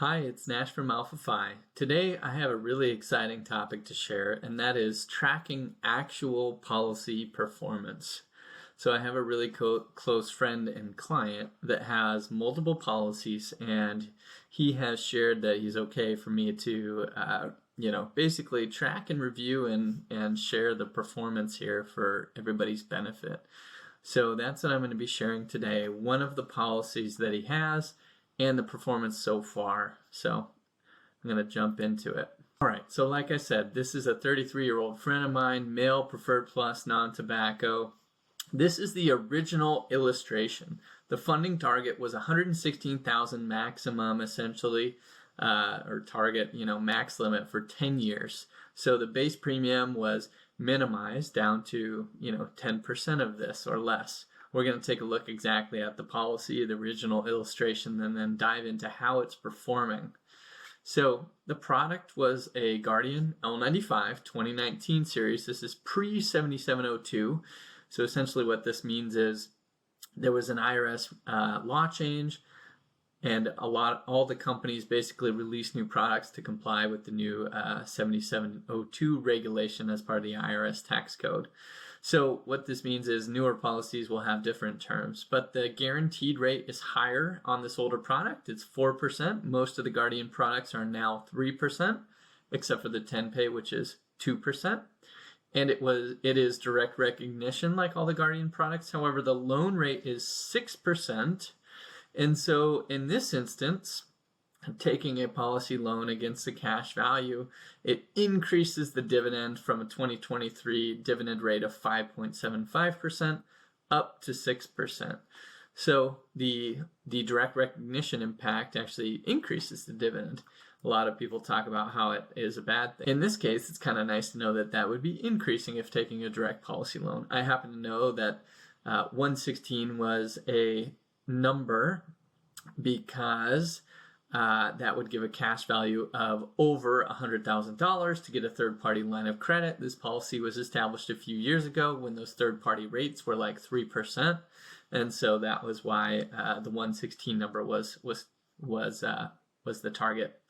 Hi, it's Nash from Alpha Phi. Today I have a really exciting topic to share, and that is tracking actual policy performance. So I have a really close friend and client that has multiple policies, and he has shared that he's okay for me to, basically track and review and share the performance here for everybody's benefit. So that's what I'm going to be sharing today. One of the policies that he has and the performance so far. So I'm going to jump into it. All right, so like I said, this is a 33-year-old friend of mine, male, preferred plus, non-tobacco. This is the original illustration. The funding target was 116,000 maximum, essentially, or target, max limit for 10 years. So the base premium was minimized down to, 10% of this or less. We're going to take a look exactly at the policy, the original illustration, and then dive into how it's performing. So the product was a Guardian L95 2019 series. This is pre-7702. So essentially what this means is there was an IRS law change, and all the companies basically released new products to comply with the new 7702 regulation as part of the IRS tax code. So what this means is newer policies will have different terms, but the guaranteed rate is higher on this older product. It's 4%. Most of the Guardian products are now 3%, except for the 10-pay, which is 2%. And it is direct recognition like all the Guardian products. However, the loan rate is 6%. And so in this instance, taking a policy loan against the cash value, it increases the dividend from a 2023 dividend rate of 5.75% up to 6%. So the direct recognition impact actually increases the dividend. A lot of people talk about how it is a bad thing. In this case, it's kind of nice to know that that would be increasing if taking a direct policy loan. I happen to know that 116 was a number because that would give a cash value of over $100,000 to get a third-party line of credit. This policy was established a few years ago when those third-party rates were like 3%, and so that was why the 116 number was the target.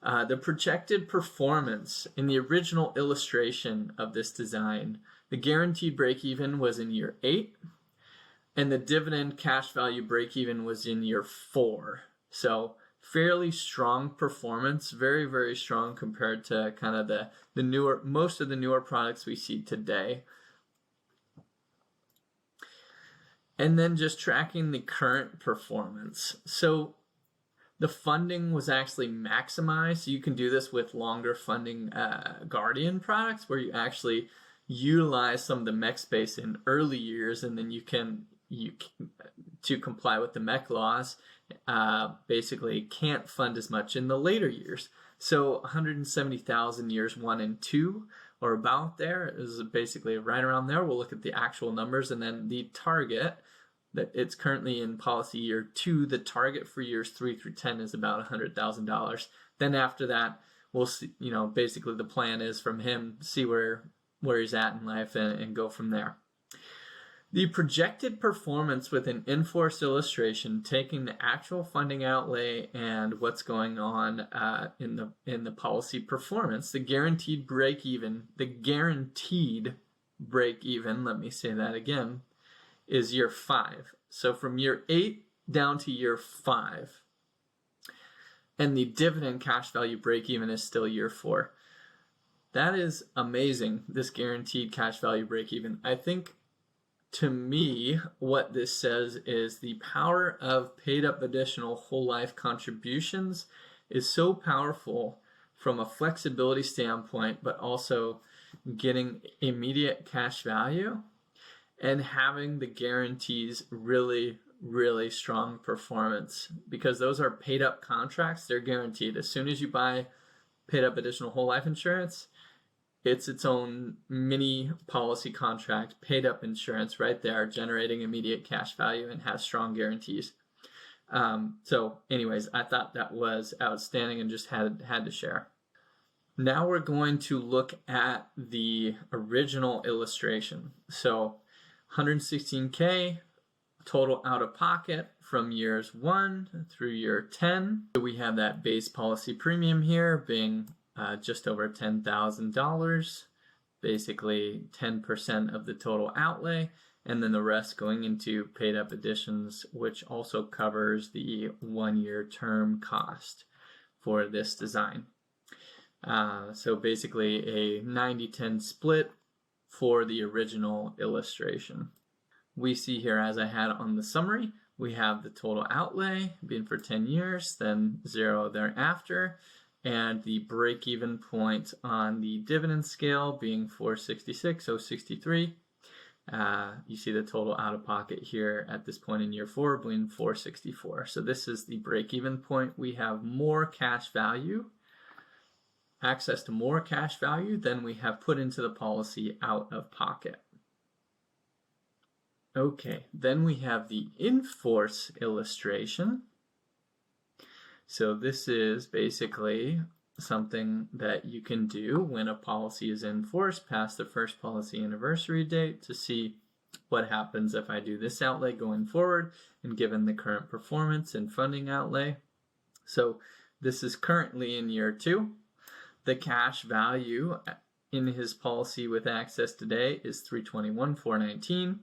The projected performance in the original illustration of this design, the guaranteed break-even was in year 8, and the dividend cash value break-even was in year 4. So fairly strong performance, very, very strong compared to kind of the most of the newer products we see today. And then just tracking the current performance. So the funding was actually maximized. So you can do this with longer funding Guardian products where you actually utilize some of the MEC space in early years, and then you can to comply with the MEC laws, basically can't fund as much in the later years. So 170,000 years 1 and 2, or about there, is basically right around there. We'll look at the actual numbers, and then the target that it's currently in policy year 2. The target for years 3 through 10 is about $100,000. Then after that, we'll see. Basically the plan is from him see where he's at in life and go from there. The projected performance with an in-force illustration, taking the actual funding outlay and what's going on in the policy performance, the guaranteed break-even, let me say that again, is year 5. So from year 8 down to year 5. And the dividend cash value break-even is still year 4. That is amazing, this guaranteed cash value break-even. I think, to me, what this says is the power of paid up additional whole life contributions is so powerful from a flexibility standpoint, but also getting immediate cash value and having the guarantees really, really strong performance, because those are paid up contracts. They're guaranteed. As soon as you buy paid up additional whole life insurance, it's its own mini policy contract, paid up insurance right there, generating immediate cash value and has strong guarantees. So anyways, I thought that was outstanding and just had to share. Now we're going to look at the original illustration. So 116K, total out of pocket from years 1 through year 10. So we have that base policy premium here being just over $10,000, basically 10% of the total outlay, and then the rest going into paid up additions, which also covers the 1-year term cost for this design. So basically a 90-10 split for the original illustration. We see here, as I had on the summary, we have the total outlay being for 10 years, then 0 thereafter, and the break-even point on the dividend scale being 466,063. You see the total out-of-pocket here at this point in year 4 being 464. So this is the break-even point. We have more cash value, access to more cash value than we have put into the policy out of pocket. Okay, then we have the in-force illustration. So this is basically something that you can do when a policy is in force past the first policy anniversary date to see what happens if I do this outlay going forward and given the current performance and funding outlay. So this is currently in year 2. The cash value in his policy with access today is $321,419.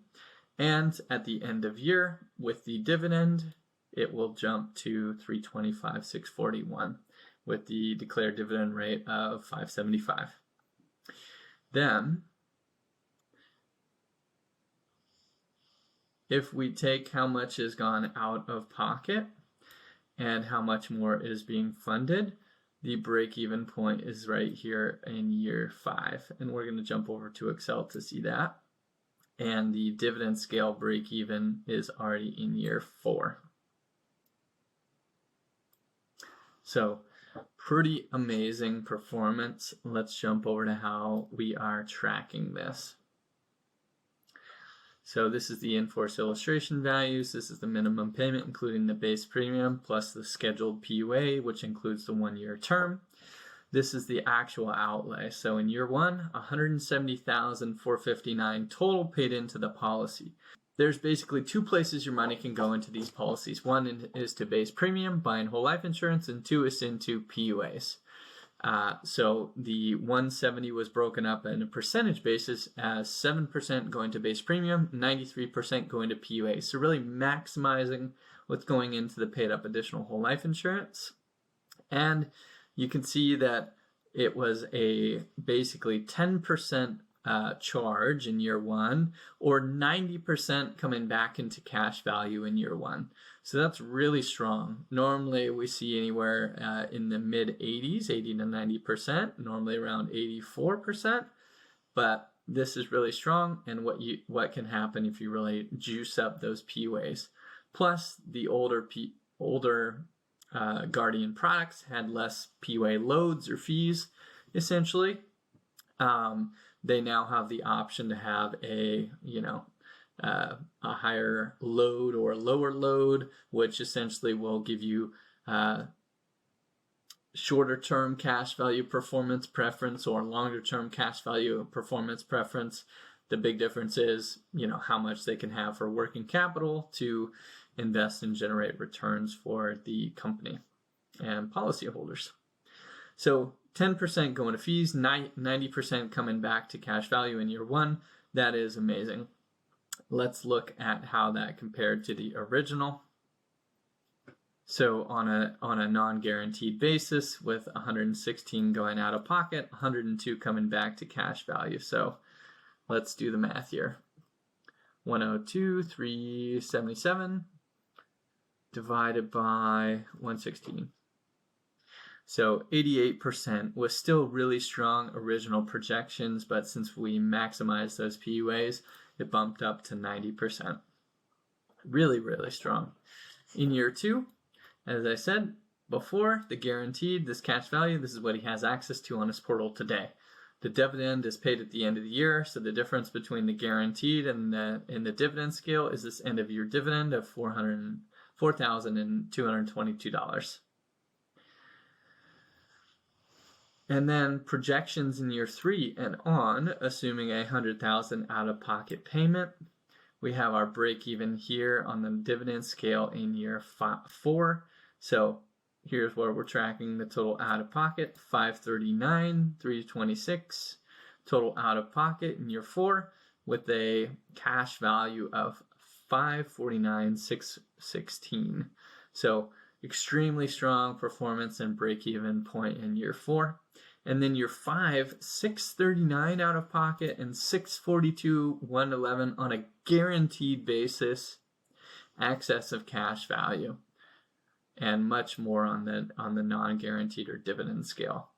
And at the end of year, with the dividend, it will jump to $325,641 with the declared dividend rate of $5.75. Then, if we take how much has gone out of pocket and how much more is being funded, the break-even point is right here in year 5. And we're going to jump over to Excel to see that. And the dividend scale break-even is already in year 4. So pretty amazing performance. Let's jump over to how we are tracking this. So this is the in-force illustration values. This is the minimum payment, including the base premium, plus the scheduled PUA, which includes the 1-year term. This is the actual outlay. So in year 1, $170,459 total paid into the policy. There's basically 2 places your money can go into these policies. 1 is to base premium, buying whole life insurance, and 2 is into PUAs. So the 170 was broken up on a percentage basis as 7% going to base premium, 93% going to PUA. So really maximizing what's going into the paid up additional whole life insurance. And you can see that it was a basically 10% charge in year 1, or 90% coming back into cash value in year 1. So that's really strong. Normally we see anywhere in the mid 80s, 80 to 90%, normally around 84%, but this is really strong. And what can happen if you really juice up those PUAs. Plus the older Guardian products had less PUA loads or fees, essentially. They now have the option to have a higher load or a lower load, which essentially will give you shorter term cash value performance preference or longer term cash value performance preference. The big difference is, how much they can have for working capital to invest and generate returns for the company and policyholders. So 10% going to fees, 90% coming back to cash value in year 1. That is amazing. Let's look at how that compared to the original. So on a non-guaranteed basis, with 116 going out of pocket, 102 coming back to cash value. So let's do the math here. 102,377 divided by 116. So 88% was still really strong original projections, but since we maximized those PUAs, it bumped up to 90%. Really, really strong. In year 2, as I said before, the guaranteed, this cash value, this is what he has access to on his portal today. The dividend is paid at the end of the year, so the difference between the guaranteed and the dividend scale is this end of year dividend of $4,222. And then projections in year 3 and on, assuming a $100,000 out-of-pocket payment, We have our break even here on the dividend scale in year 4. So here's where we're tracking the total out of pocket, 539, 326, total out of pocket in year 4 with a cash value of 549, 616. So extremely strong performance and break even point in year 4. And then year 5, 639 out of pocket and 642, 111 on a guaranteed basis, excess of cash value, and much more on the non-guaranteed or dividend scale.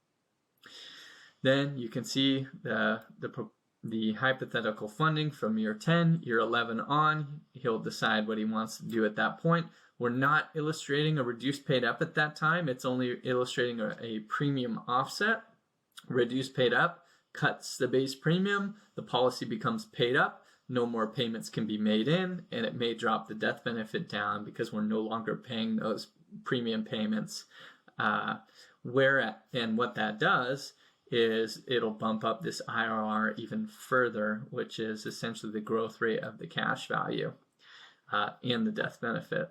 Then you can see the hypothetical funding from year 10, year 11 on. He'll decide what he wants to do at that point. We're not illustrating a reduced paid up at that time. It's only illustrating a premium offset. Reduced paid up cuts the base premium. The policy becomes paid up. No more payments can be made in, and it may drop the death benefit down because we're no longer paying those premium payments. And what that does is it'll bump up this IRR even further, which is essentially the growth rate of the cash value and the death benefit.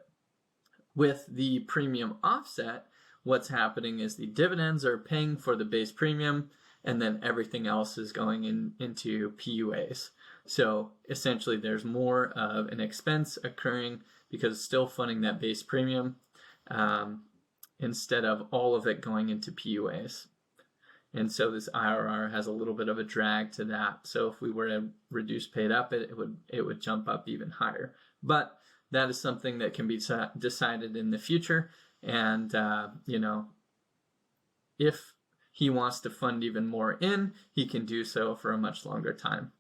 With the premium offset, what's happening is the dividends are paying for the base premium, and then everything else is going into PUAs. So essentially there's more of an expense occurring because it's still funding that base premium instead of all of it going into PUAs. And so this IRR has a little bit of a drag to that. So if we were to reduce paid up, it would jump up even higher. But that is something that can be decided in the future. And, if he wants to fund even more in, he can do so for a much longer time.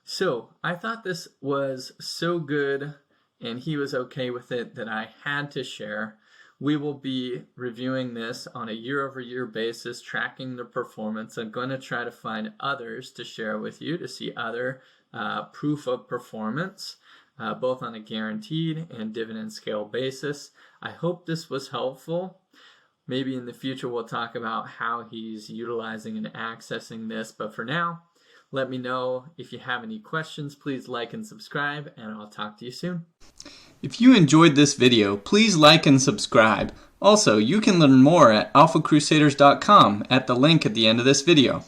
So I thought this was so good and he was okay with it that I had to share. We will be reviewing this on a year-over-year basis, tracking the performance. I'm going to try to find others to share with you to see other proof of performance, both on a guaranteed and dividend scale basis. I hope this was helpful. Maybe in the future we'll talk about how he's utilizing and accessing this, but for now, let me know if you have any questions. Please like and subscribe, and I'll talk to you soon. If you enjoyed this video, please like and subscribe. Also, you can learn more at alphacrusaders.com at the link at the end of this video.